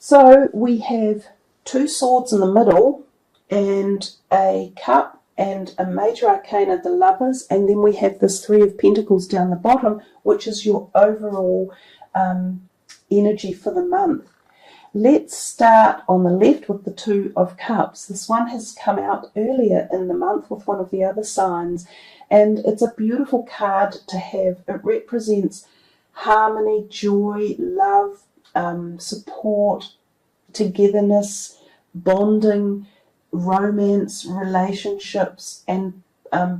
So we have two swords in the middle and a cup and a major arcana, the lovers, and then we have this Three of Pentacles down the bottom, which is your overall energy for the month. Let's start on the left with the Two of Cups. This one has come out earlier in the month with one of the other signs, and it's a beautiful card to have. It represents harmony, joy, love, support, togetherness, bonding, romance, relationships, and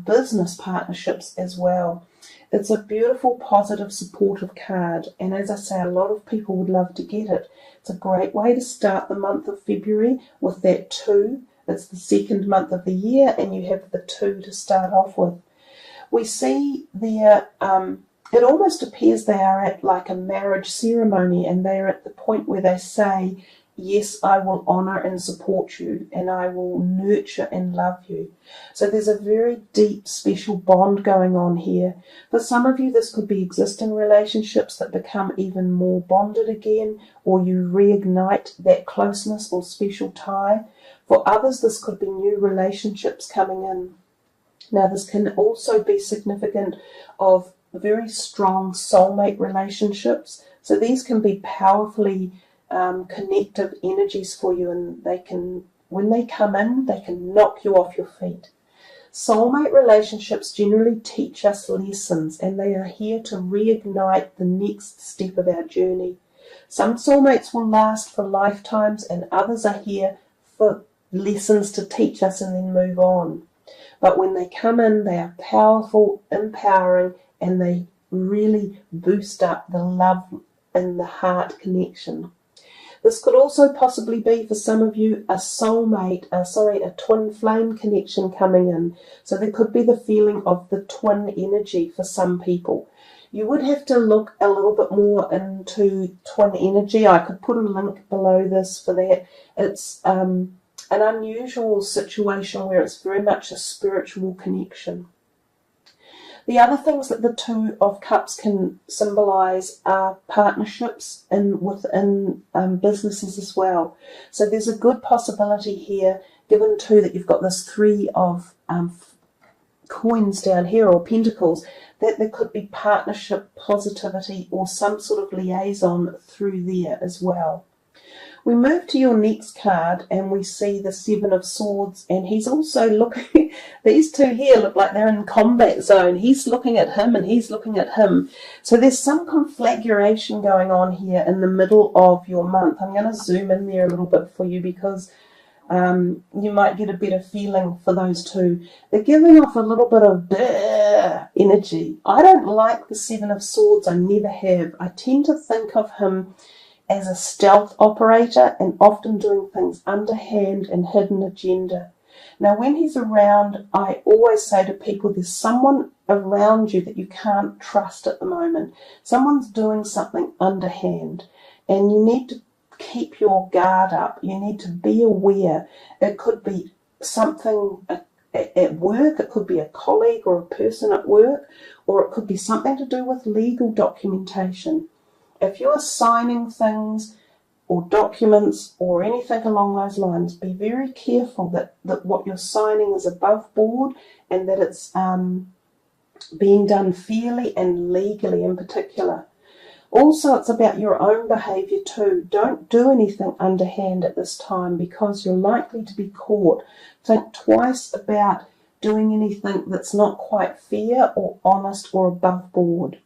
business partnerships as well. It's a beautiful, positive, supportive card, and as I say, a lot of people would love to get it. It's a great way to start the month of February with that two. It's the second month of the year, and you have the two to start off with. We see there, it almost appears they are at like a marriage ceremony, and they are at the point where they say, yes, I will honour and support you, and I will nurture and love you. So there's a very deep, special bond going on here. For some of you, this could be existing relationships that become even more bonded again, or you reignite that closeness or special tie. For others, this could be new relationships coming in. Now, this can also be significant of very strong soulmate relationships. So these can be powerfully connective energies for you, and they can, when they come in, they can knock you off your feet. Soulmate relationships generally teach us lessons, and they are here to reignite the next step of our journey. Some soulmates will last for lifetimes, and others are here for lessons to teach us and then move on. But when they come in, they are powerful, empowering, and they really boost up the love and the heart connection. This could also possibly be, for some of you, a soulmate, a twin flame connection coming in. So there could be the feeling of the twin energy for some people. You would have to look a little bit more into twin energy. I could put a link below this for that. It's an unusual situation where it's very much a spiritual connection. The other things that the Two of Cups can symbolise are partnerships within businesses as well. So there's a good possibility here, given too that you've got this Three of coins down here, or pentacles, that there could be partnership, positivity, or some sort of liaison through there as well. We move to your next card and we see the Seven of Swords, and he's also looking, these two here look like they're in combat zone. He's looking at him and he's looking at him. So there's some conflagration going on here in the middle of your month. I'm going to zoom in there a little bit for you because you might get a better feeling for those two. They're giving off a little bit of energy. I don't like the Seven of Swords. I never have. I tend to think of him as a stealth operator and often doing things underhand and hidden agenda. Now, when he's around, I always say to people, there's someone around you that you can't trust at the moment. Someone's doing something underhand, and you need to keep your guard up. You need to be aware. It could be something at work, it could be a colleague or a person at work, or it could be something to do with legal documentation. If you're signing things or documents or anything along those lines, be very careful that what you're signing is above board and that it's being done fairly and legally in particular. Also, it's about your own behaviour too. Don't do anything underhand at this time because you're likely to be caught. Think twice about doing anything that's not quite fair or honest or above board.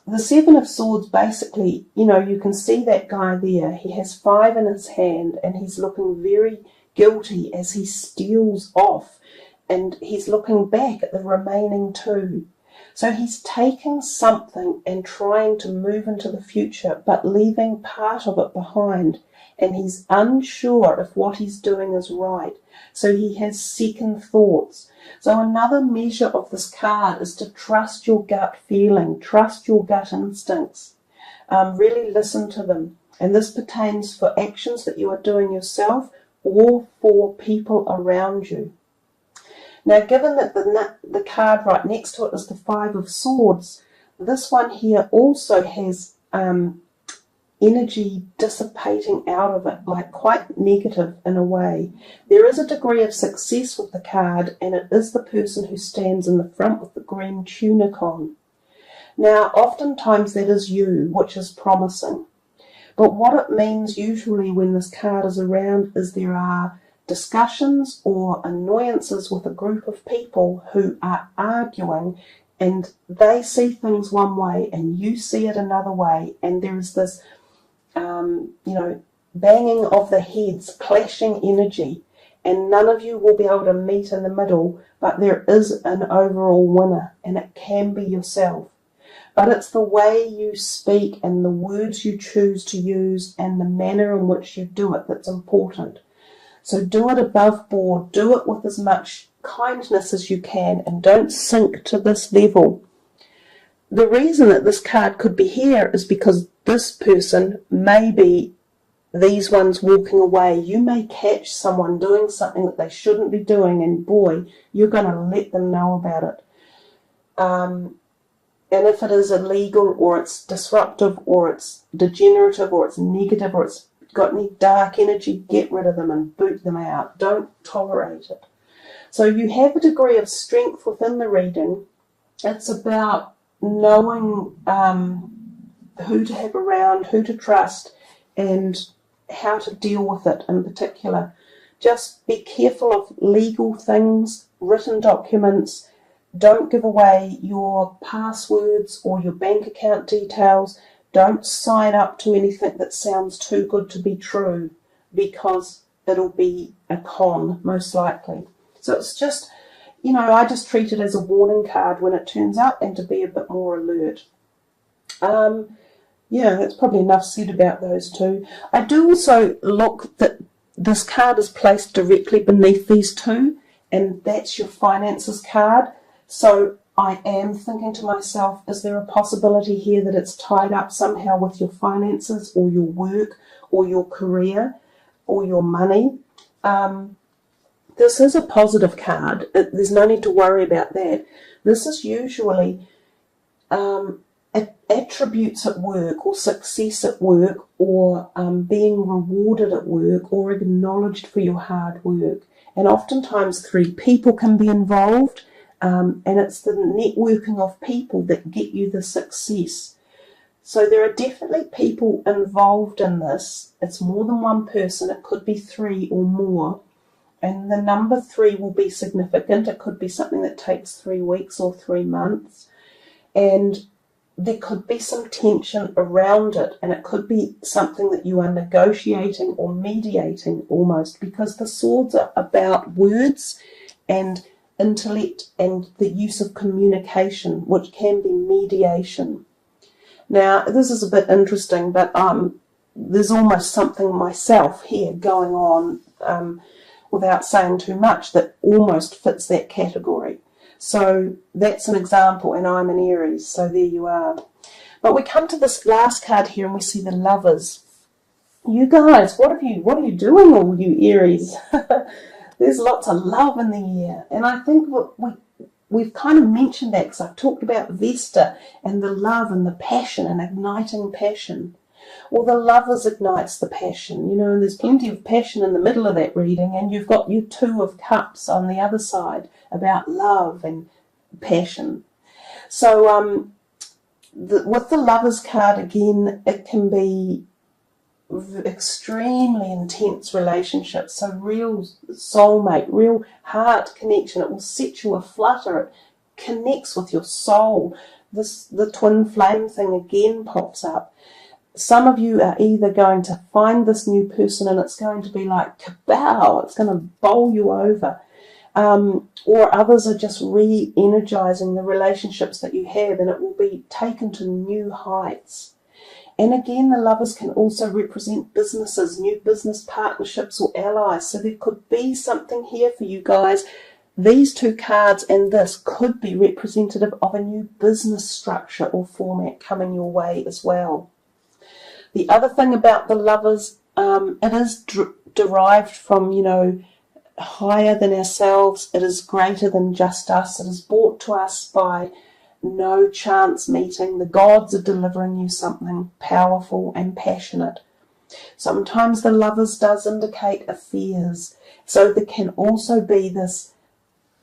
The Seven of Swords, basically, you can see that guy there. He has 5 in his hand and he's looking very guilty as he steals off, and he's looking back at the remaining 2. So he's taking something and trying to move into the future, but leaving part of it behind, and he's unsure if what he's doing is right. So he has second thoughts. So another measure of this card is to trust your gut feeling, trust your gut instincts, really listen to them. And this pertains for actions that you are doing yourself or for people around you. Now, given that the card right next to it is the Five of Swords, this one here also has energy dissipating out of it, like quite negative in a way. There is a degree of success with the card, and it is the person who stands in the front with the green tunic on. Now, oftentimes that is you, which is promising. But what it means usually when this card is around is there are discussions or annoyances with a group of people who are arguing, and they see things one way and you see it another way, and there is this banging of the heads, clashing energy, and none of you will be able to meet in the middle, but there is an overall winner, and it can be yourself. But it's the way you speak and the words you choose to use and the manner in which you do it that's important. So do it above board, do it with as much kindness as you can, and don't sink to this level. The reason that this card could be here is because this person may be these ones walking away. You may catch someone doing something that they shouldn't be doing, and boy, you're going to let them know about it. And if it is illegal, or it's disruptive, or it's degenerative, or it's negative, or it's got any dark energy, get rid of them and boot them out. Don't tolerate it. So you have a degree of strength within the reading. It's about knowing who to have around, who to trust, and how to deal with it in particular. Just be careful of legal things, written documents. Don't give away your passwords or your bank account details. Don't sign up to anything that sounds too good to be true, because it'll be a con, most likely. So it's just, I just treat it as a warning card when it turns out, and to be a bit more alert. That's probably enough said about those two. I do also look that this card is placed directly beneath these two, and that's your finances card. So I am thinking to myself, is there a possibility here that it's tied up somehow with your finances or your work or your career or your money? This is a positive card. There's no need to worry about that. This is usually attributes at work, or success at work, or being rewarded at work, or acknowledged for your hard work. And oftentimes 3 people can be involved. And it's the networking of people that get you the success. So there are definitely people involved in this. It's more than one person. It could be 3 or more. And the number 3 will be significant. It could be something that takes 3 weeks or 3 months. And there could be some tension around it. And it could be something that you are negotiating or mediating almost, because the swords are about words and intellect and the use of communication, which can be mediation. Now, this is a bit interesting, but there's almost something myself here going on, without saying too much, that almost fits that category. So that's an example, and I'm an Aries, so there you are. But we come to this last card here, and we see the Lovers. You guys, what are you doing, all you Aries? There's lots of love in the air, and I think we've kind of mentioned that, because I've talked about Vesta and the love and the passion and igniting passion. Well, the Lovers ignites the passion, and there's plenty of passion in the middle of that reading, and you've got your 2 of Cups on the other side about love and passion. So with the Lovers card, again, it can be extremely intense relationships, so real soulmate, real heart connection. It will set you aflutter. It connects with your soul. The twin flame thing again pops up. Some of you are either going to find this new person and it's going to be like kabow, it's going to bowl you over, or others are just re-energizing the relationships that you have, and it will be taken to new heights. And again, the Lovers can also represent businesses, new business partnerships or allies. So there could be something here for you guys. These 2 cards and this could be representative of a new business structure or format coming your way as well. The other thing about the Lovers, it is derived from, higher than ourselves. It is greater than just us. It is brought to us by no chance meeting. The gods are delivering you something powerful and passionate. Sometimes the Lovers does indicate affairs. So there can also be this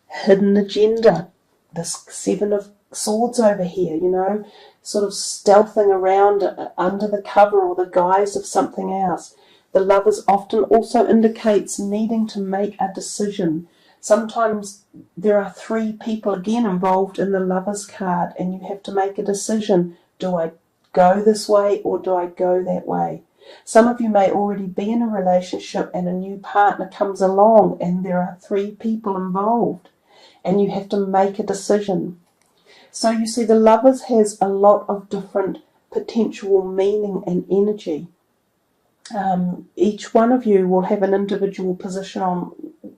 hidden agenda, this Seven of Swords over here, you know, sort of stealthing around under the cover or the guise of something else. The Lovers often also indicates needing to make a decision. Sometimes there are three people again involved in the Lovers card, and you have to make a decision. Do I go this way or do I go that way? Some of you may already be in a relationship and a new partner comes along and there are three people involved and you have to make a decision. So you see, the Lovers has a lot of different potential meaning and energy. Each one of you will have an individual position on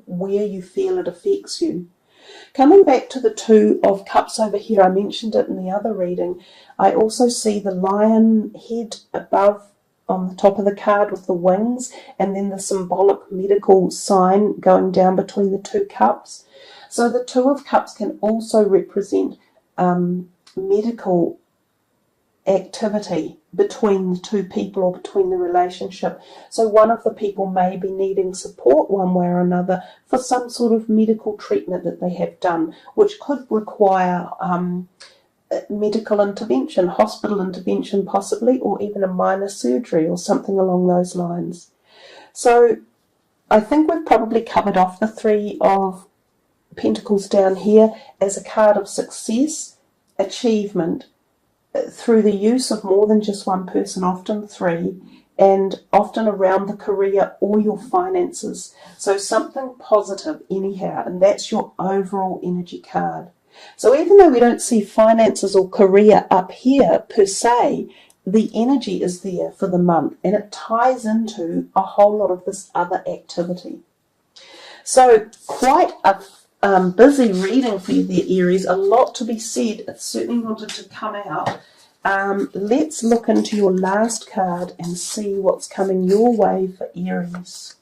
where you feel it affects you. Coming back to the Two of Cups over here, I mentioned it in the other reading. I also see the lion head above on the top of the card with the wings, and then the symbolic medical sign going down between the two cups. So the Two of Cups can also represent medical activity between the two people or between the relationship. So one of the people may be needing support one way or another for some sort of medical treatment that they have done, which could require medical intervention, hospital intervention possibly, or even a minor surgery or something along those lines. So I think we've probably covered off the Three of Pentacles down here as a card of success, achievement, through the use of more than just one person, often three, and often around the career or your finances. So something positive anyhow, and that's your overall energy card. So even though we don't see finances or career up here per se, the energy is there for the month, and it ties into a whole lot of this other activity. So quite a busy reading for you there, Aries. A lot to be said. It certainly wanted to come out. Let's look into your last card and see what's coming your way for Aries.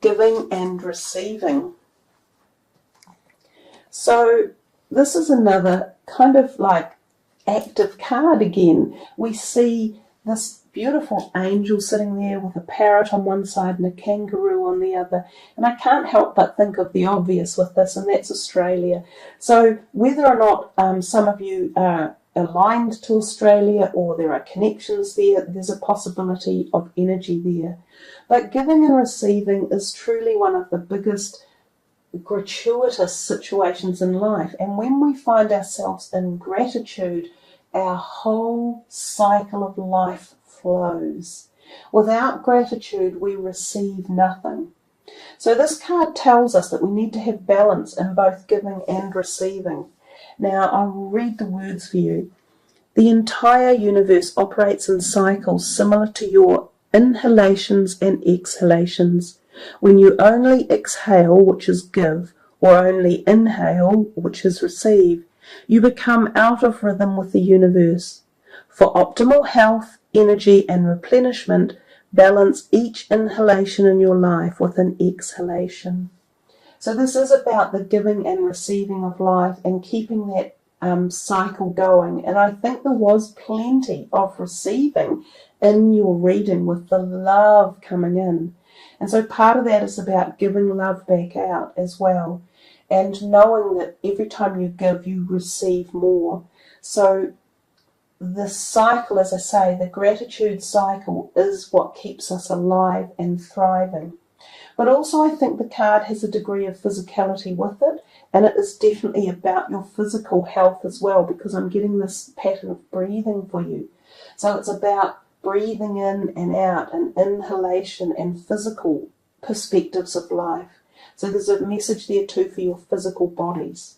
Giving and receiving. So this is another kind of like active card again. We see this beautiful angel sitting there with a parrot on one side and a kangaroo on the other. And I can't help but think of the obvious with this, and that's Australia. So whether or not some of you are aligned to Australia or there are connections there, there's a possibility of energy there. But giving and receiving is truly one of the biggest gratuitous situations in life. And when we find ourselves in gratitude, our whole cycle of life flows. Without gratitude, we receive nothing. So this card tells us that we need to have balance in both giving and receiving. Now, I'll read the words for you. The entire universe operates in cycles similar to your inhalations and exhalations. When you only exhale, which is give, or only inhale, which is receive, you become out of rhythm with the universe. For optimal health, energy, and replenishment, balance each inhalation in your life with an exhalation. So this is about the giving and receiving of life and keeping that cycle going. And I think there was plenty of receiving in your reading with the love coming in. And so part of that is about giving love back out as well, and knowing that every time you give, you receive more. So the cycle, as I say, the gratitude cycle is what keeps us alive and thriving. But also I think the card has a degree of physicality with it, and it is definitely about your physical health as well, because I'm getting this pattern of breathing for you. So it's about breathing in and out, and inhalation and physical perspectives of life. So there's a message there too for your physical bodies.